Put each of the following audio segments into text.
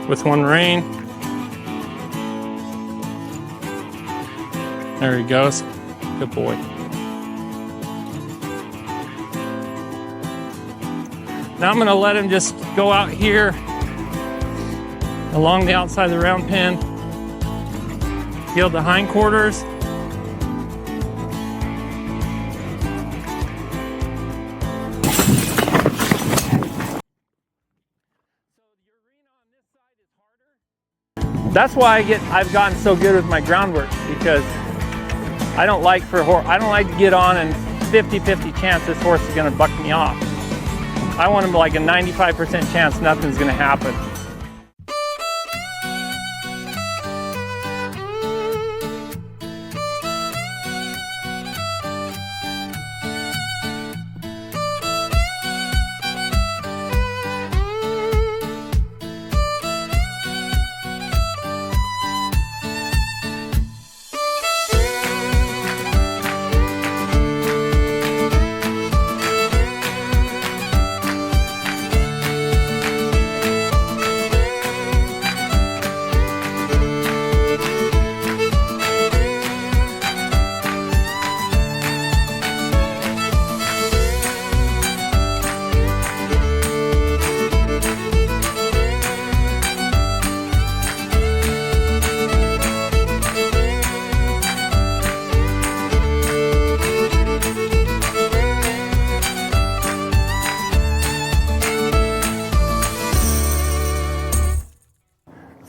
with one rein. There he goes. Good boy. Now I'm going to let him just go out here along the outside of the round pen. Feel the hindquarters. That's why I've gotten so good with my groundwork, because I don't like to get on and 50-50 chance this horse is going to buck me off. I want him like a 95% chance nothing's going to happen.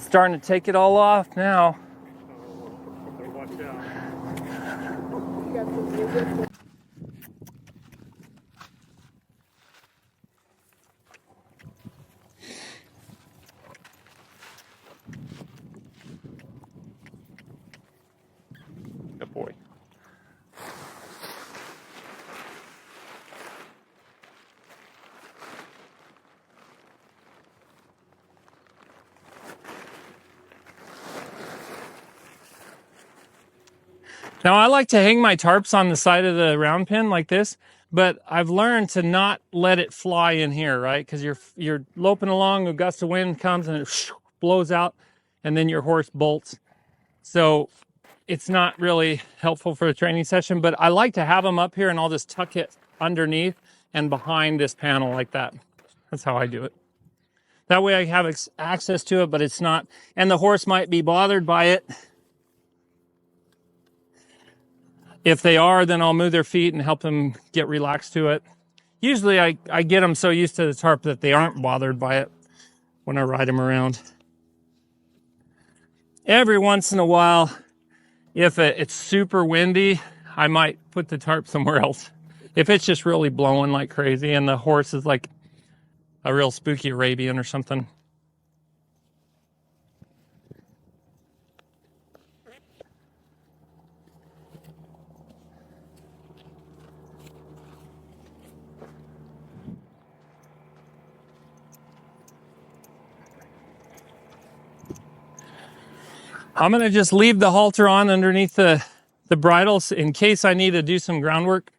Starting to take it all off now. Watch out. Good boy. Now I like to hang my tarps on the side of the round pen like this, but I've learned to not let it fly in here, right? Because you're loping along, a gust of wind comes and it blows out, and then your horse bolts. So it's not really helpful for the training session, but I like to have them up here and I'll just tuck it underneath and behind this panel like that. That's how I do it. That way I have access to it, but it's not, and the horse might be bothered by it. If they are, then I'll move their feet and help them get relaxed to it. Usually I get them so used to the tarp that they aren't bothered by it when I ride them around. Every once in a while, if it's super windy, I might put the tarp somewhere else. If it's just really blowing like crazy and the horse is like a real spooky Arabian or something. I'm going to just leave the halter on underneath the bridles in case I need to do some groundwork.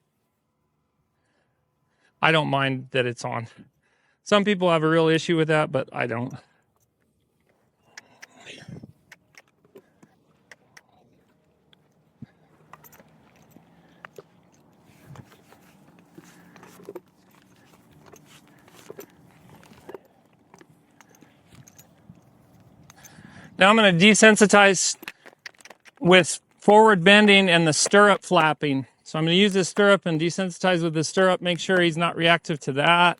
I don't mind that it's on. Some people have a real issue with that, but I don't. Now I'm going to desensitize with forward bending and the stirrup flapping. So I'm going to use this stirrup and desensitize with the stirrup, make sure he's not reactive to that.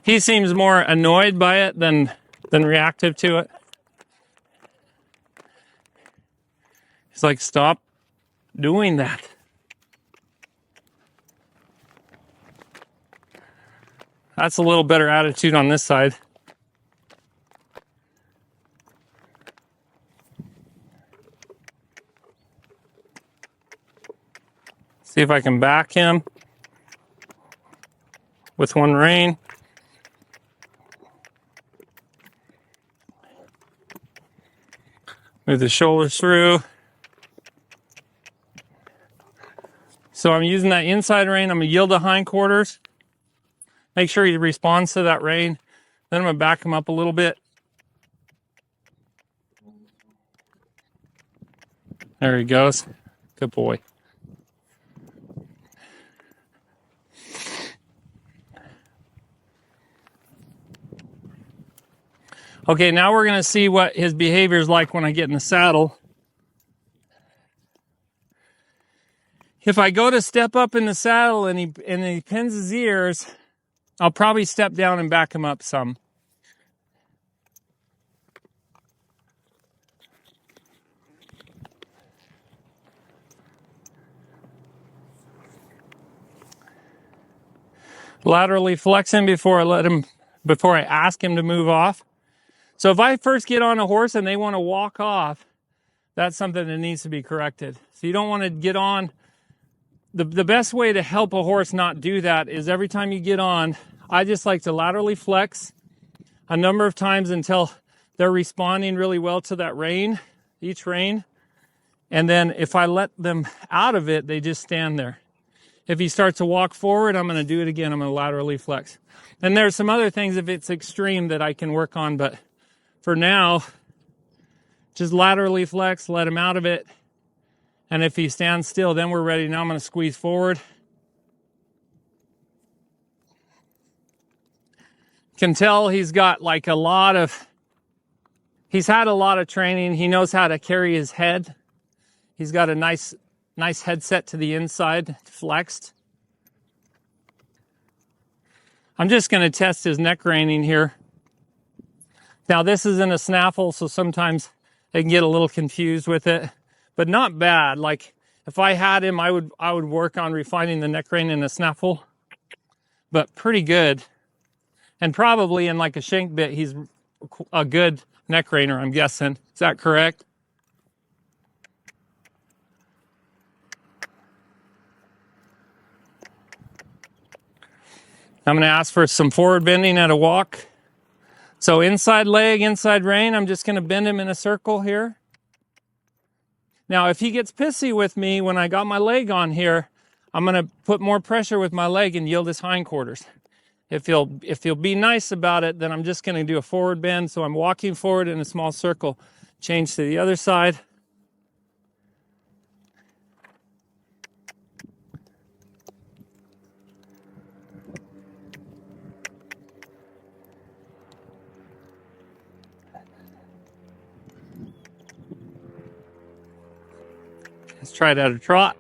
He seems more annoyed by it than reactive to it. He's like, stop doing that. That's a little better attitude on this side. See if I can back him with one rein. Move the shoulders through. So I'm using that inside rein. I'm gonna yield the hindquarters. Make sure he responds to that rein. Then I'm gonna back him up a little bit. There he goes. Good boy. Okay, now we're gonna see what his behavior is like when I get in the saddle. If I go to step up in the saddle and he pins his ears, I'll probably step down and back him up some. Laterally flex him before I ask him to move off. So if I first get on a horse and they want to walk off, that's something that needs to be corrected. So you don't want to get on. The best way to help a horse not do that is every time you get on, I just like to laterally flex a number of times until they're responding really well to that rein, each rein. And then if I let them out of it, they just stand there. If he starts to walk forward, I'm going to do it again. I'm going to laterally flex. And there's some other things if it's extreme that I can work on, but for now, just laterally flex, let him out of it. And if he stands still, then we're ready. Now I'm going to squeeze forward. Can tell he's got like he's had a lot of training. He knows how to carry his head. He's got a nice headset to the inside, flexed. I'm just going to test his neck reining here. Now this isn't a snaffle, so sometimes they can get a little confused with it, but not bad. Like if I had him, I would work on refining the neck rein in a snaffle, but pretty good. And probably in like a shank bit, he's a good neck reiner, I'm guessing. Is that correct? I'm going to ask for some forward bending at a walk. So inside leg, inside rein, I'm just going to bend him in a circle here. Now, if he gets pissy with me when I got my leg on here, I'm going to put more pressure with my leg and yield his hindquarters. If he'll be nice about it, then I'm just going to do a forward bend. So I'm walking forward in a small circle, change to the other side. Let's try it at a trot.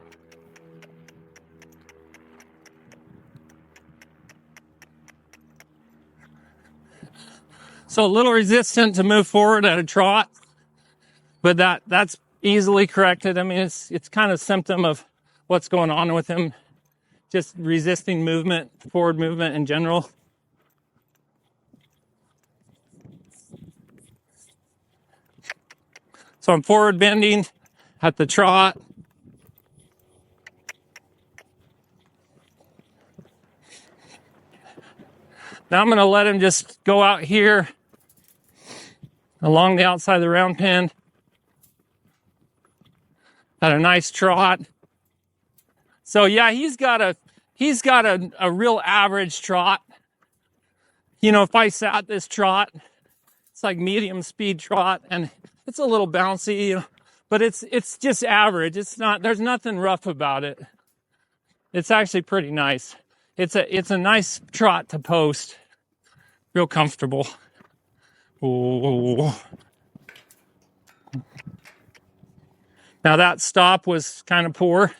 So a little resistant to move forward at a trot, but that's easily corrected. I mean, it's kind of a symptom of what's going on with him, just resisting movement, forward movement in general. So I'm forward bending at the trot. Now I'm going to let him just go out here along the outside of the round pen at a nice trot. So yeah, he's got a real average trot. You know, if I sat this trot, it's like medium speed trot, and it's a little bouncy, you know, but it's just average. There's nothing rough about it. It's actually pretty nice. It's a nice trot to post. Real comfortable. Ooh. Now that stop was kind of poor.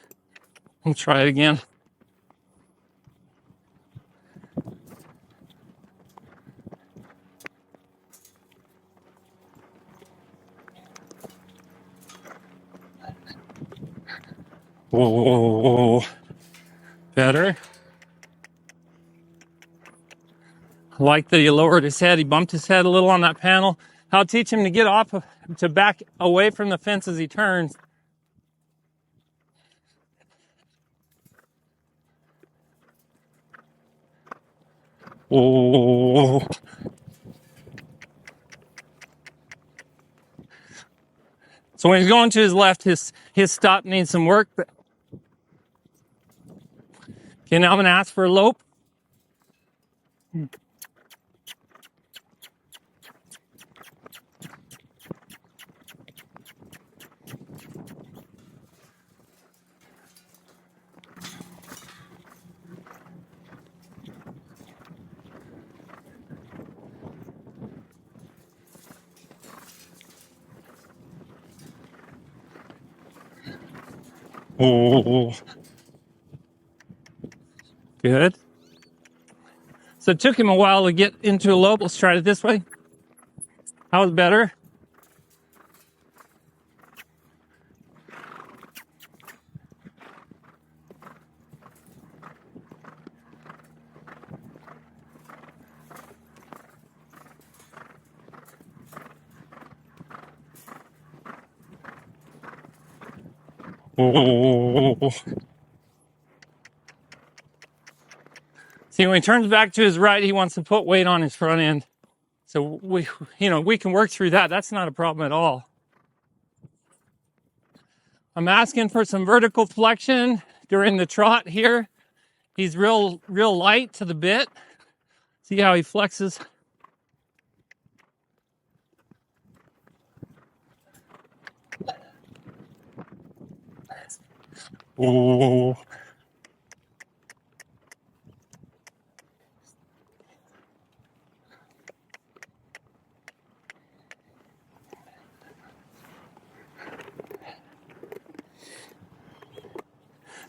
We'll try it again. Whoa. Better. I like that he lowered his head. He bumped his head a little on that panel. I'll teach him to get off, to back away from the fence as he turns. Whoa. So when he's going to his left, his stop needs some work. But Okay, now I'm gonna ask for a lope. Oh, good. So it took him a while to get into a lope. Let's try it this way. That was better. Oh. See, when he turns back to his right, he wants to put weight on his front end. So we can work through that. That's not a problem at all. I'm asking for some vertical flexion during the trot here. He's real light to the bit. See how he flexes? Oh.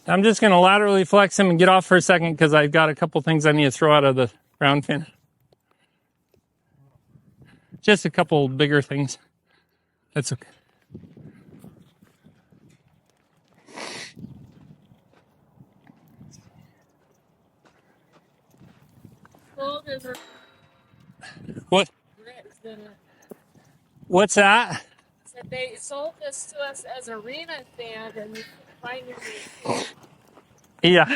I'm just going to laterally flex him and get off for a second because I've got a couple things I need to throw out of the round pin. Just a couple bigger things. That's okay. What? What's that? Said they sold this to us as arena sand, and you find it. Yeah.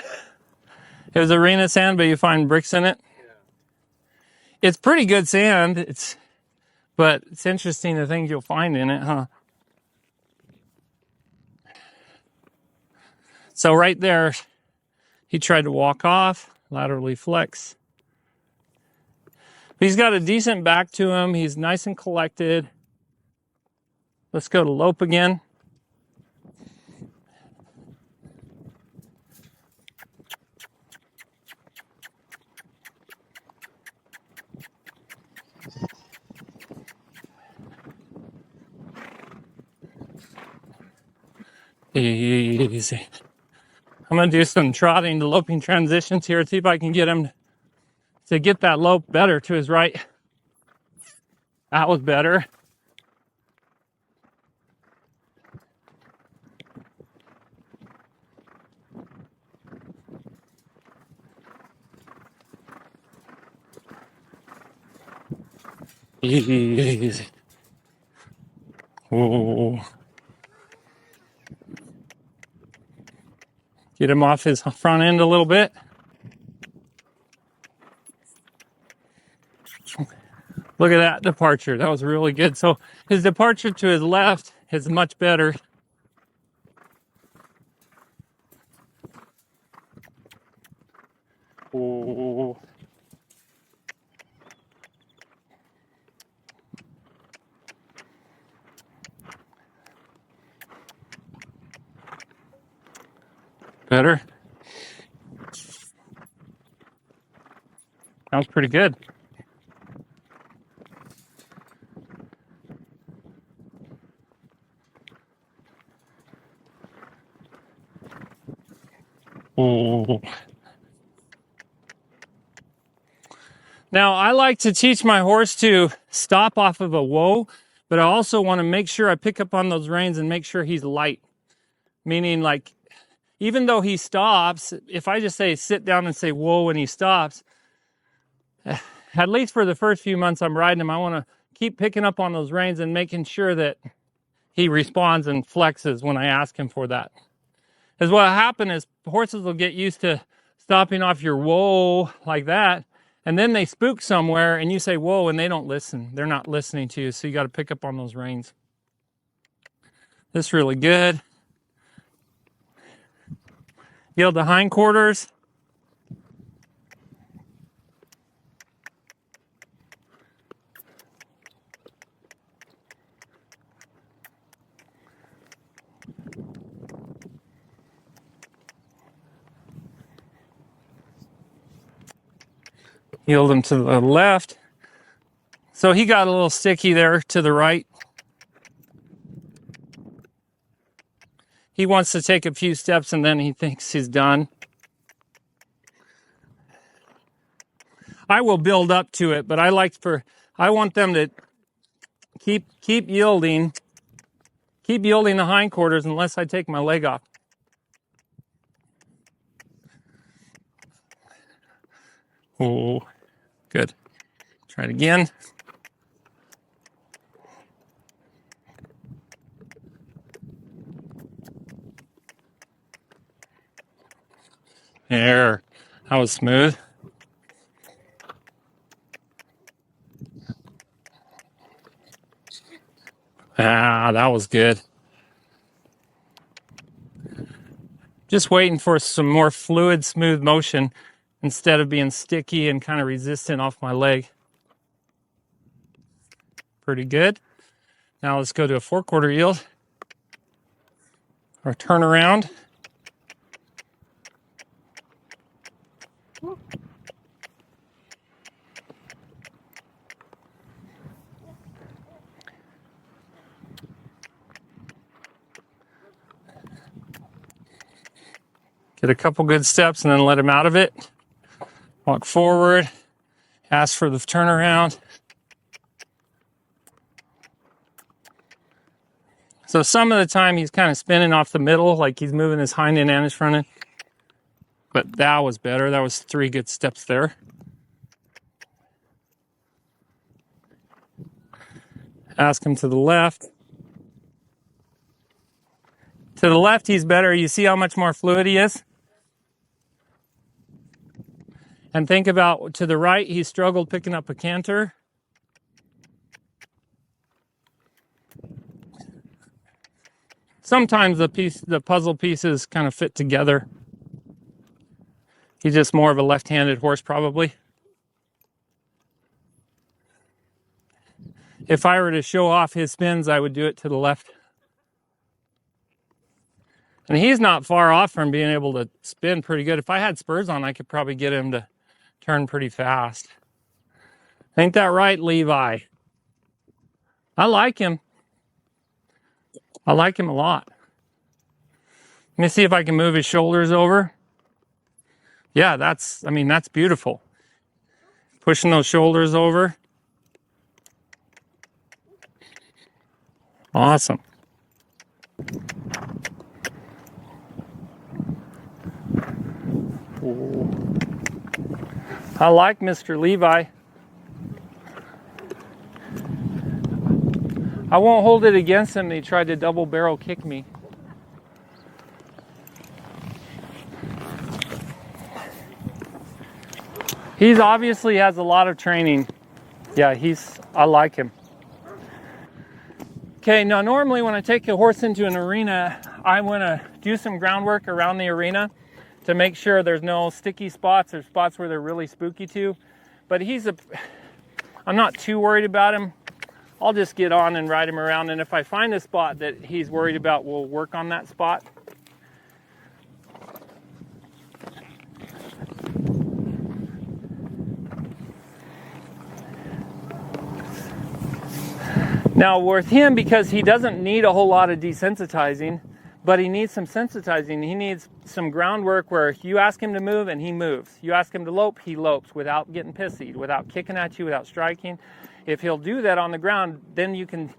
It was arena sand, but you find bricks in it. Yeah. It's pretty good sand. But it's interesting the things you'll find in it, huh? So right there, he tried to walk off, laterally flex. But he's got a decent back to him. He's nice and collected. Let's go to lope again. Easy. I'm going to do some trotting to loping transitions here. See if I can get him to get that lope better to his right. That was better. Easy. Oh. Get him off his front end a little bit. Look at that departure. That was really good. So his departure to his left is much better. Oh. Better. That was pretty good. Oh. Now, I like to teach my horse to stop off of a whoa, but I also want to make sure I pick up on those reins and make sure he's light. Meaning, like, even though he stops, if I just say sit down and say whoa when he stops, at least for the first few months I'm riding him, I want to keep picking up on those reins and making sure that he responds and flexes when I ask him for that. Because what will happen is horses will get used to stopping off your whoa like that, and then they spook somewhere and you say whoa and they don't listen. They're not listening to you, so you got to pick up on those reins. This is really good. Yield the hindquarters. Yield him to the left. So he got a little sticky there to the right. He wants to take a few steps and then he thinks he's done. I will build up to it, but I want them to keep yielding the hindquarters unless I take my leg off. Oh, good. Try it again. There, that was smooth. Ah, that was good. Just waiting for some more fluid, smooth motion instead of being sticky and kind of resistant off my leg. Pretty good. Now let's go to a 4/4 yield or turn around. Get a couple good steps and then let him out of it. Walk forward, ask for the turnaround. So some of the time he's kind of spinning off the middle, like he's moving his hind end and his front end. But that was better. That was 3 good steps there. Ask him to the left. To the left, he's better. You see how much more fluid he is? And think about to the right, he struggled picking up a canter. Sometimes the puzzle pieces kind of fit together. He's just more of a left-handed horse, probably. If I were to show off his spins, I would do it to the left. And he's not far off from being able to spin pretty good. If I had spurs on, I could probably get him to turn pretty fast. Ain't that right, Levi? I like him. I like him a lot. Let me see if I can move his shoulders over. Yeah, that's beautiful. Pushing those shoulders over. Awesome. Ooh. I like Mr. Levi. I won't hold it against him. He tried to double barrel kick me. He's obviously has a lot of training. Yeah, I like him. Okay, now normally when I take a horse into an arena, I want to do some groundwork around the arena to make sure there's no sticky spots or spots where they're really spooky to. But I'm not too worried about him. I'll just get on and ride him around, and if I find a spot that he's worried about, we'll work on that spot. Now with him, because he doesn't need a whole lot of desensitizing, but he needs some sensitizing. He needs some groundwork where you ask him to move and he moves. You ask him to lope, he lopes without getting pissy, without kicking at you, without striking. If he'll do that on the ground, then you can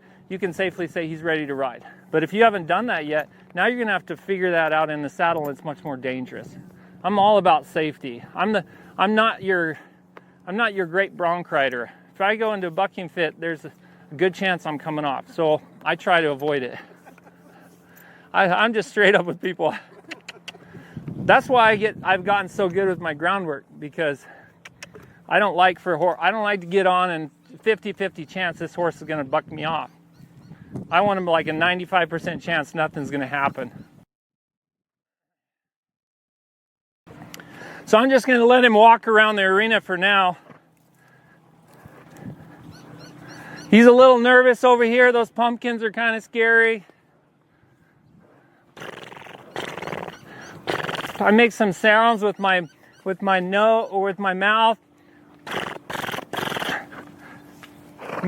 safely say he's ready to ride. But if you haven't done that yet, now you're gonna have to figure that out in the saddle, and it's much more dangerous. I'm all about safety. I'm not your great bronc rider. If I go into a bucking fit, there's a good chance I'm coming off. So I try to avoid it. I'm just straight up with people. That's why I've gotten so good with my groundwork, because I don't like to get on and 50-50 chance this horse is going to buck me off. I want him like a 95% chance nothing's going to happen. So I'm just going to let him walk around the arena for now. He's a little nervous over here. Those pumpkins are kind of scary. I make some sounds with my nose or with my mouth.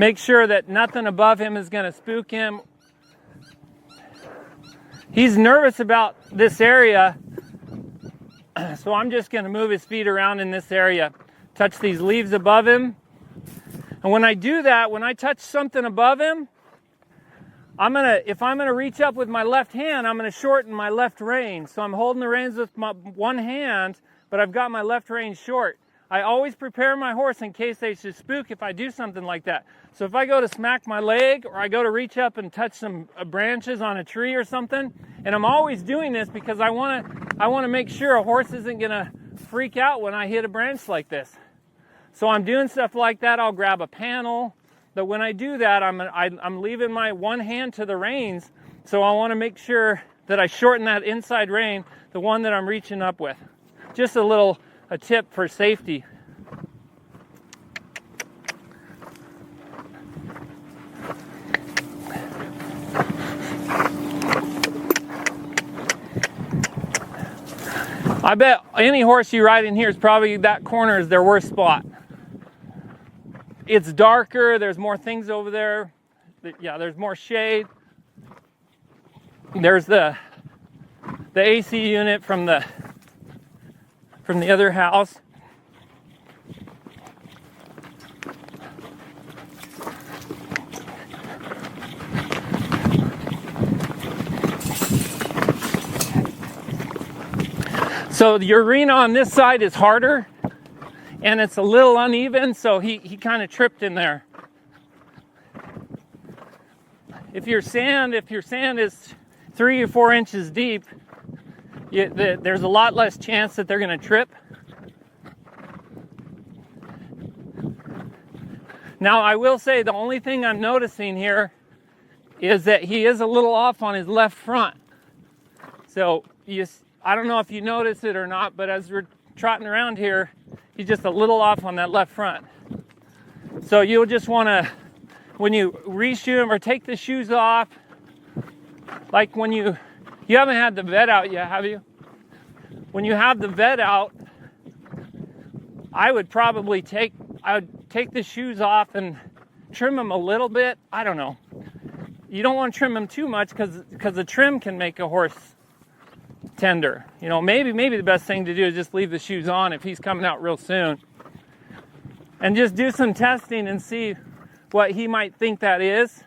Make sure that nothing above him is going to spook him. He's nervous about this area, so I'm just going to move his feet around in this area. Touch these leaves above him. And when I do that, when I touch something above him, if I'm gonna reach up with my left hand, I'm gonna shorten my left rein. So I'm holding the reins with my one hand, but I've got my left rein short. I always prepare my horse in case they should spook if I do something like that. So if I go to smack my leg, or I go to reach up and touch some branches on a tree or something, and I'm always doing this because I wanna make sure a horse isn't gonna freak out when I hit a branch like this. So I'm doing stuff like that. I'll grab a panel. But when I do that, I'm leaving my one hand to the reins, so I want to make sure that I shorten that inside rein, the one that I'm reaching up with. Just a tip for safety. I bet any horse you ride in here is probably that corner is their worst spot. It's darker, there's more things over there. Yeah, there's more shade. There's the AC unit from the other house. So the arena on this side is harder, and it's a little uneven, so he kind of tripped in there. If your sand is 3 or 4 inches deep, there's a lot less chance that they're going to trip. Now, I will say the only thing I'm noticing here is that he is a little off on his left front. So I don't know if you notice it or not, but as we're trotting around here, he's just a little off on that left front. So you'll just want to, when you reshoe him or take the shoes off, like when you haven't had the vet out yet, have you? When you have the vet out, I would take the shoes off and trim them a little bit. I don't know. You don't want to trim them too much because the trim can make a horse tender. You know, maybe the best thing to do is just leave the shoes on if he's coming out real soon. And just do some testing and see what he might think that is.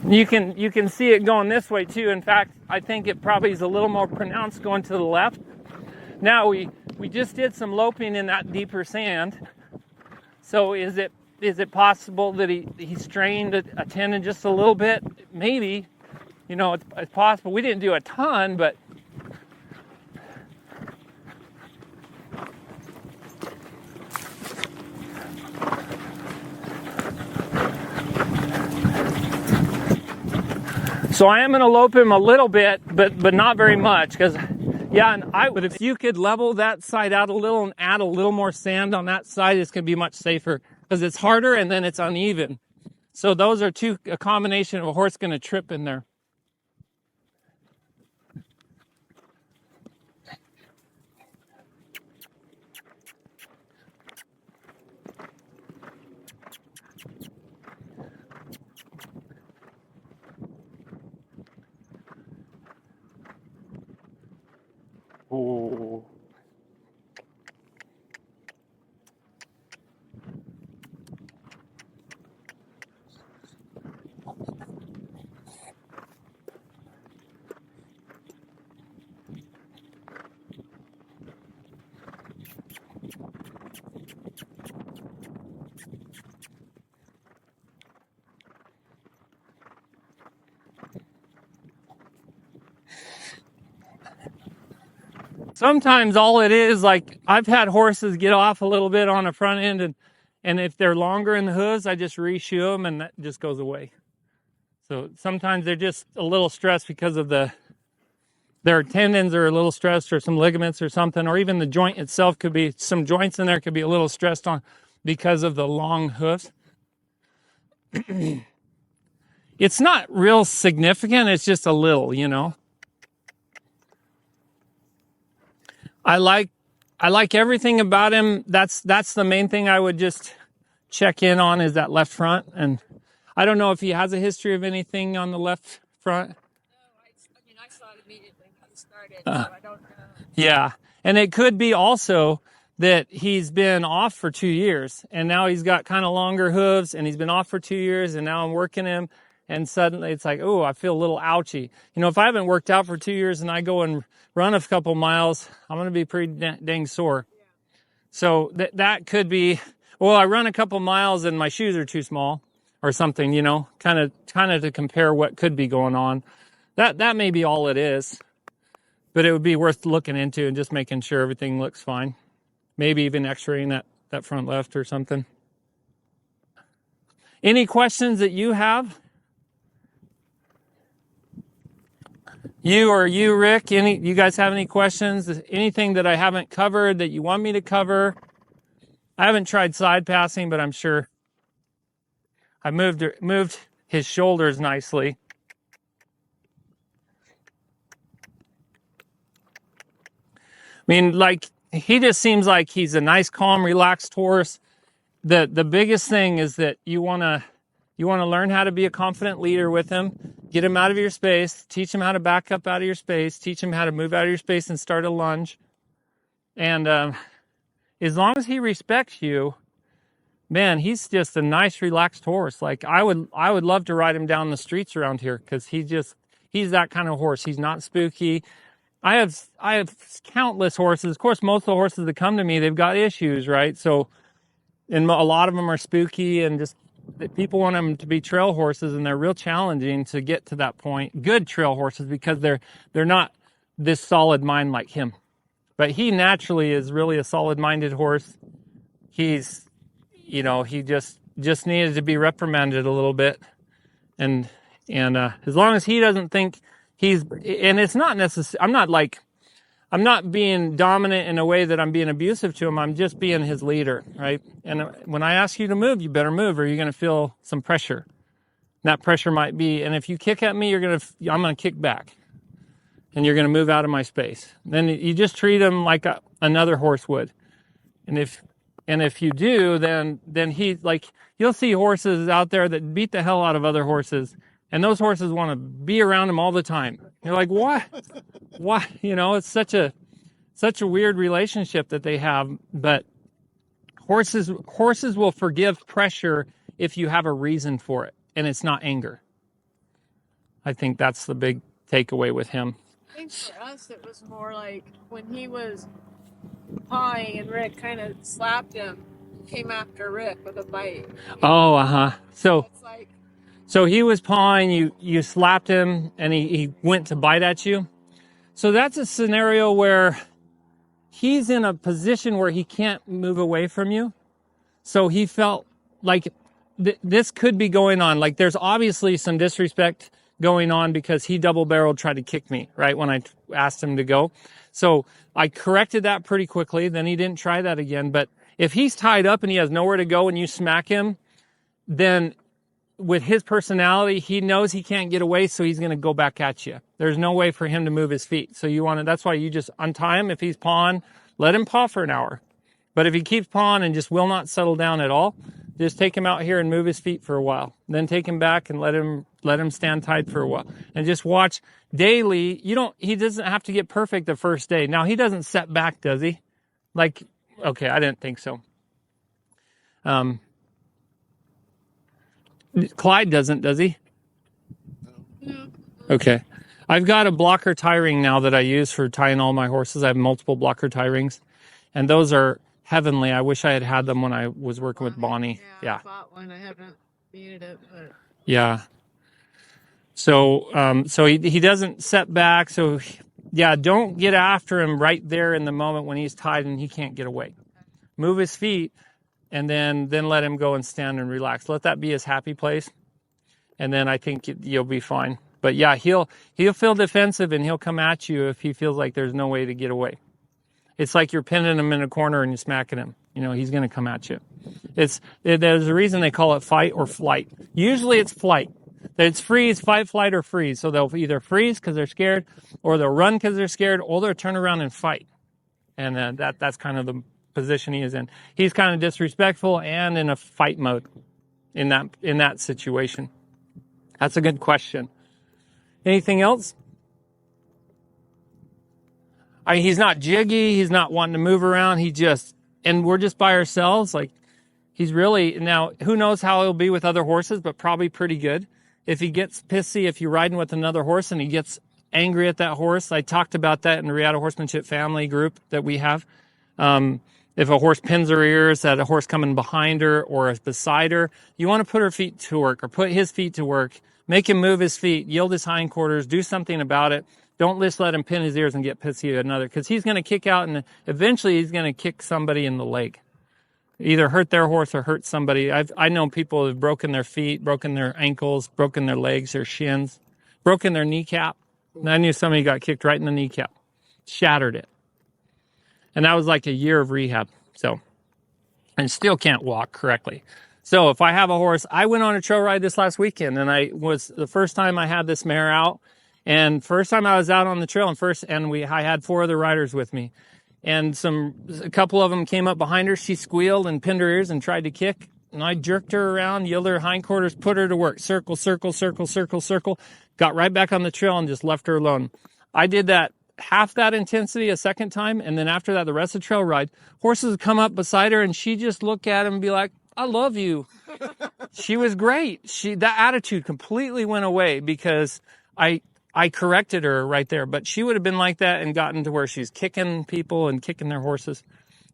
You can see it going this way too. In fact, I think it probably is a little more pronounced going to the left. Now we just did some loping in that deeper sand. So is it possible that he strained a tendon just a little bit? Maybe. You know, it's possible. We didn't do a ton, but so I am going to lope him a little bit, but not very much, because but if you could level that side out a little and add a little more sand on that side, it's going to be much safer, because it's harder and then it's uneven. So those are a combination of a horse going to trip in there. Oh. Sometimes all it is, like I've had horses get off a little bit on the front end, and if they're longer in the hooves, I just reshoe them and that just goes away. So sometimes they're just a little stressed because of their tendons are a little stressed, or some ligaments or something, or even the joint itself could be, some joints in there could be a little stressed on because of the long hoofs. It's not real significant, it's just a little, you know. I like I like everything about him. That's the main thing I would just check in on is that left front. And I don't know if he has a history of anything on the left front. No, I mean, I saw it immediately when he started, so I don't know. Yeah. And it could be also that he's been off for 2 years and now he's got kind of longer hooves and he's been off for 2 years and now I'm working him and suddenly it's like, oh, I feel a little ouchy. You know, if I haven't worked out for 2 years and I go and run a couple miles, I'm going to be pretty dang sore. Yeah. So that could be, well, I run a couple miles and my shoes are too small or something, you know, kind of to compare what could be going on. That may be all it is. But it would be worth looking into and just making sure everything looks fine. Maybe even x-raying that front left or something. Any questions that you have? You or you, Rick, you guys have any questions? Anything that I haven't covered that you want me to cover? I haven't tried side passing, but I'm sure I moved his shoulders nicely. I mean, like, he just seems like he's a nice, calm, relaxed horse. The biggest thing is that you want to learn how to be a confident leader with him. Get him out of your space. Teach him how to back up out of your space. Teach him how to move out of your space and start a lunge. And as long as he respects you, man, he's just a nice, relaxed horse. Like I would love to ride him down the streets around here because he's that kind of horse. He's not spooky. I have countless horses. Of course, most of the horses that come to me, they've got issues, right? So, and a lot of them are spooky and just people want them to be trail horses and they're real challenging to get to that point. Good trail horses because they're not this solid mind like him. But he naturally is really a solid-minded horse. He's, you know, he just needed to be reprimanded a little bit. And as long as he doesn't think and it's not necessary. I'm not being dominant in a way that I'm being abusive to him. I'm just being his leader, right? And when I ask you to move, you better move or you're going to feel some pressure. And that pressure might be, and if you kick at me, I'm going to kick back. And you're going to move out of my space. Then you just treat him like another horse would. And if you do, then you'll see horses out there that beat the hell out of other horses. And those horses want to be around him all the time. You're like, what? Why? You know, it's such a weird relationship that they have. But horses will forgive pressure if you have a reason for it, and it's not anger. I think that's the big takeaway with him. I think for us, it was more like when he was pawing and Rick kind of slapped him, came after Rick with a bite. Oh, uh-huh. So it's like, so he was pawing, you slapped him, and he went to bite at you. So that's a scenario where he's in a position where he can't move away from you. So he felt like this could be going on. Like there's obviously some disrespect going on because he double-barreled, tried to kick me, right, when I asked him to go. So I corrected that pretty quickly. Then he didn't try that again. But if he's tied up and he has nowhere to go and you smack him, then with his personality, he knows he can't get away, so he's going to go back at you. There's no way for him to move his feet. So that's why you just untie him. If he's pawing, let him paw for an hour. But if he keeps pawing and just will not settle down at all, just take him out here and move his feet for a while. Then take him back and let him stand tied for a while. And just watch daily. He doesn't have to get perfect the first day. Now, he doesn't set back, does he? Like, okay, I didn't think so. Clyde doesn't, does he? no. Okay. I've got a blocker tie ring now that I use for tying all my horses. I have multiple blocker tie rings, and those are heavenly. I wish I had them when I was working with Bonnie. Yeah. I bought one. I haven't needed it, but Yeah. So he doesn't set back. So yeah, don't get after him right there in the moment when he's tied and he can't get away. Move his feet. And then let him go and stand and relax. Let that be his happy place. And then I think you'll be fine. But yeah, he'll feel defensive and he'll come at you if he feels like there's no way to get away. It's like you're pinning him in a corner and you're smacking him. You know, he's going to come at you. There's a reason they call it fight or flight. Usually it's flight. It's freeze, fight, flight, or freeze. So they'll either freeze because they're scared, or they'll run because they're scared, or they'll turn around and fight. And that's kind of the position he is in. He's kind of disrespectful and in a fight mode in that situation. That's a good question. Anything else? He's not jiggy. He's not wanting to move around. And we're just by ourselves. Like, he's really, now, who knows how he'll be with other horses, but probably pretty good. If he gets pissy, if you're riding with another horse and he gets angry at that horse, I talked about that in the Reata Horsemanship family group that we have. If a horse pins her ears at a horse coming behind her or beside her, you want to put her feet to work or put his feet to work. Make him move his feet, yield his hindquarters, do something about it. Don't just let him pin his ears and get pissy at another, because he's going to kick out and eventually he's going to kick somebody in the leg. Either hurt their horse or hurt somebody. I know people who have broken their feet, broken their ankles, broken their legs, their shins, broken their kneecap. And I knew somebody got kicked right in the kneecap, shattered it. And that was like a year of rehab. So, and still can't walk correctly. So if I have a horse, I went on a trail ride this last weekend, and I was the first time I had this mare out. And first time I was out on the trail, I had 4 other riders with me, and a couple of them came up behind her. She squealed and pinned her ears and tried to kick, and I jerked her around, yielded her hindquarters, put her to work, circle, circle, circle, circle, circle, got right back on the trail and just left her alone. I did that half that intensity a second time, and then after that, the rest of the trail ride, horses would come up beside her, and she just look at him and be like, "I love you." She was great. That attitude completely went away because I corrected her right there, but she would have been like that and gotten to where she's kicking people and kicking their horses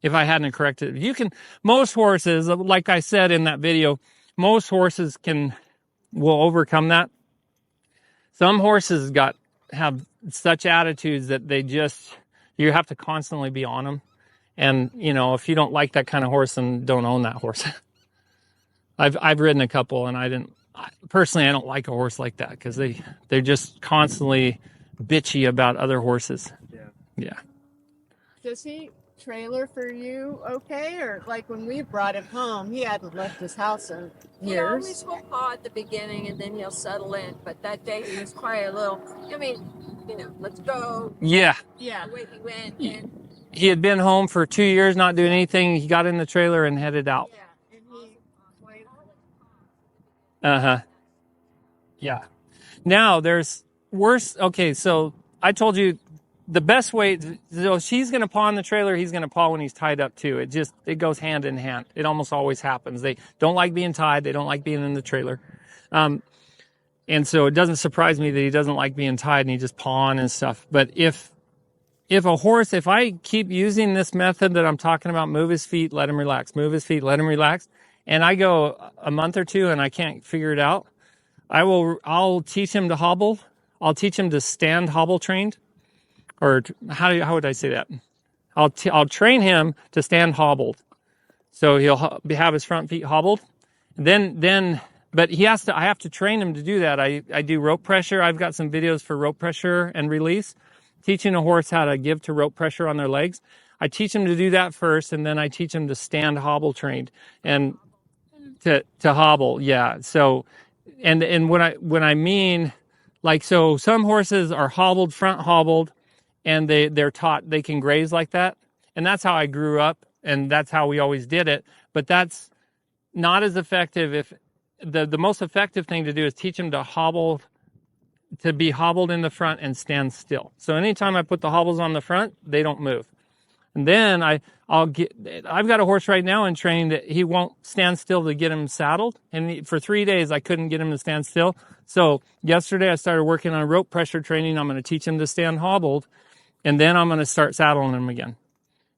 if I hadn't corrected it. Most horses, like I said in that video, most horses will overcome that. Some horses have such attitudes that you have to constantly be on them. And, if you don't like that kind of horse, then don't own that horse. I've ridden a couple, and personally, I don't like a horse like that, because they're just constantly bitchy about other horses. Yeah. Does he trailer for you okay? Or like when we brought him home, he hadn't left his house in He years. always will paw at the beginning, and then he'll settle in. But that day he was quite a little, let's go. Yeah. Yeah. Away he went. And He had been home for 2 years not doing anything. He got in the trailer and headed out. Yeah. And he played. Uh-huh. Yeah. Now there's worse. Okay, so I told you the best way, so she's going to paw in the trailer, he's going to paw when he's tied up too. It goes hand in hand. It almost always happens. They don't like being tied. They don't like being in the trailer. And so it doesn't surprise me that he doesn't like being tied and he just pawing and stuff. But if I keep using this method that I'm talking about, move his feet, let him relax, move his feet, let him relax, and I go a month or two and I can't figure it out, I'll teach him to hobble. I'll teach him to stand hobble trained. Or how would I say that? I'll train him to stand hobbled. So he'll have his front feet hobbled. But I have to train him to do that. I do rope pressure. I've got some videos for rope pressure and release, teaching a horse how to give to rope pressure on their legs. I teach him to do that first, and then I teach him to stand hobble trained and to hobble. Yeah. So, and when I mean, like, so some horses are hobbled, front hobbled, and they're taught they can graze like that. And that's how I grew up, and that's how we always did it. But that's not as effective. If the most effective thing to do is teach them to be hobbled in the front and stand still. So anytime I put the hobbles on the front, they don't move. And then I've got a horse right now in training that he won't stand still to get him saddled. And for 3 days, I couldn't get him to stand still. So yesterday I started working on rope pressure training. I'm going to teach him to stand hobbled, and then I'm going to start saddling him again.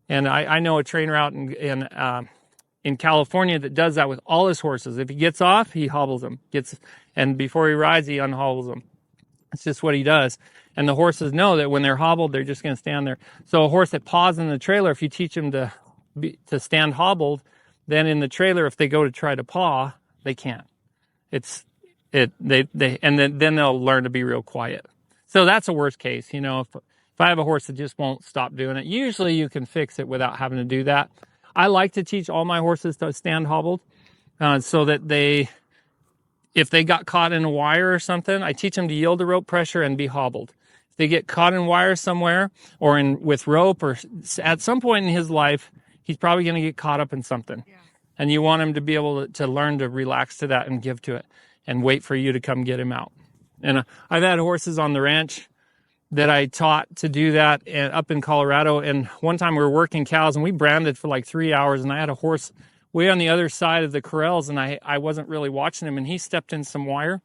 And I know a trainer out in California that does that with all his horses. If he gets off, he hobbles them. And before he rides, he unhobbles them. It's just what he does. And the horses know that when they're hobbled, they're just going to stand there. So a horse that paws in the trailer, if you teach him to stand hobbled, then in the trailer, if they go to try to paw, they can't. And then they'll learn to be real quiet. So that's a worst case. If I have a horse that just won't stop doing it, usually you can fix it without having to do that. I like to teach all my horses to stand hobbled, so that if they got caught in a wire or something, I teach them to yield to rope pressure and be hobbled. if they get caught in wire somewhere or in with rope, or at some point in his life, he's probably going to get caught up in something. Yeah. And you want him to be able to learn to relax to that and give to it and wait for you to come get him out. And I've had horses on the ranch that I taught to do that up in Colorado. And one time we were working cows and we branded for like 3 hours, and I had a horse way on the other side of the corrals, and I wasn't really watching him, and he stepped in some wire.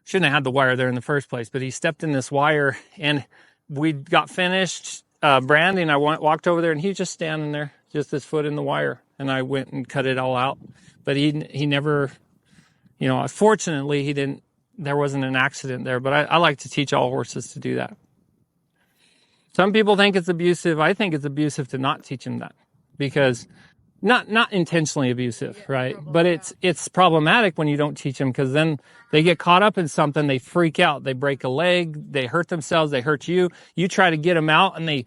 Shouldn't have had the wire there in the first place, but he stepped in this wire, and we got finished branding. I walked over there, and he was just standing there, just his foot in the wire, and I went and cut it all out. But he never, fortunately he didn't. There wasn't an accident there, but I like to teach all horses to do that. Some people think it's abusive. I think it's abusive to not teach them that, because not intentionally abusive, right? But it's problematic when you don't teach them, because then they get caught up in something, they freak out, they break a leg, they hurt themselves, they hurt you. You try to get them out and they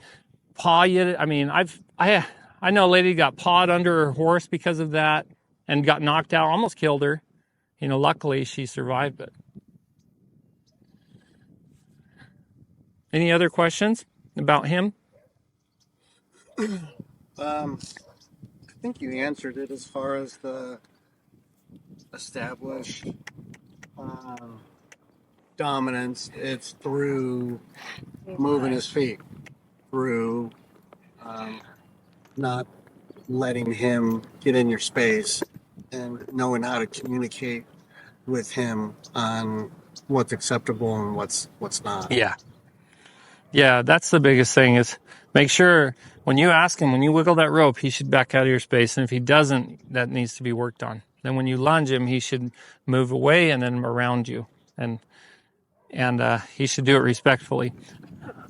paw you. I mean, I know a lady got pawed under her horse because of that and got knocked out, almost killed her. Luckily she survived it. Any other questions about him? I think you answered it as far as the established dominance. It's through moving his feet, through not letting him get in your space, and knowing how to communicate with him on what's acceptable and what's not. Yeah, that's the biggest thing, is make sure when you ask him, when you wiggle that rope, he should back out of your space. And if he doesn't, that needs to be worked on. Then when you lunge him, he should move away and then around you. And he should do it respectfully.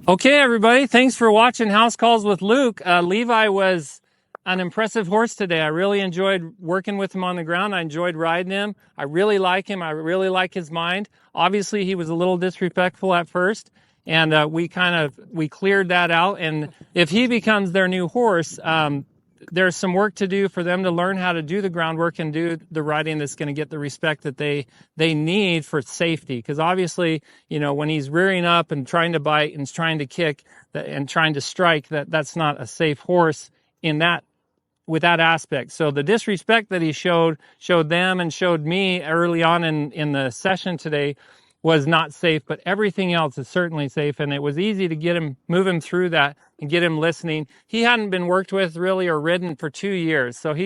Okay, everybody, thanks for watching House Calls with Luke. Levi was an impressive horse today. I really enjoyed working with him on the ground. I enjoyed riding him. I really like him. I really like his mind. Obviously, he was a little disrespectful at first. And we cleared that out. And if he becomes their new horse, there's some work to do for them to learn how to do the groundwork and do the riding that's going to get the respect that they need for safety. Because obviously, when he's rearing up and trying to bite and trying to kick and trying to strike, that's not a safe horse with that aspect. So the disrespect that he showed them and showed me early on in the session today was not safe, but everything else is certainly safe. And it was easy to move him through that and get him listening. He hadn't been worked with really or ridden for 2 years. So I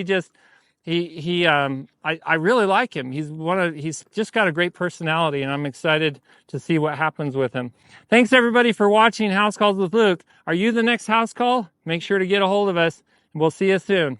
really like him. He's just got a great personality, and I'm excited to see what happens with him. Thanks everybody for watching House Calls with Luke. Are you the next house call? Make sure to get a hold of us, and we'll see you soon.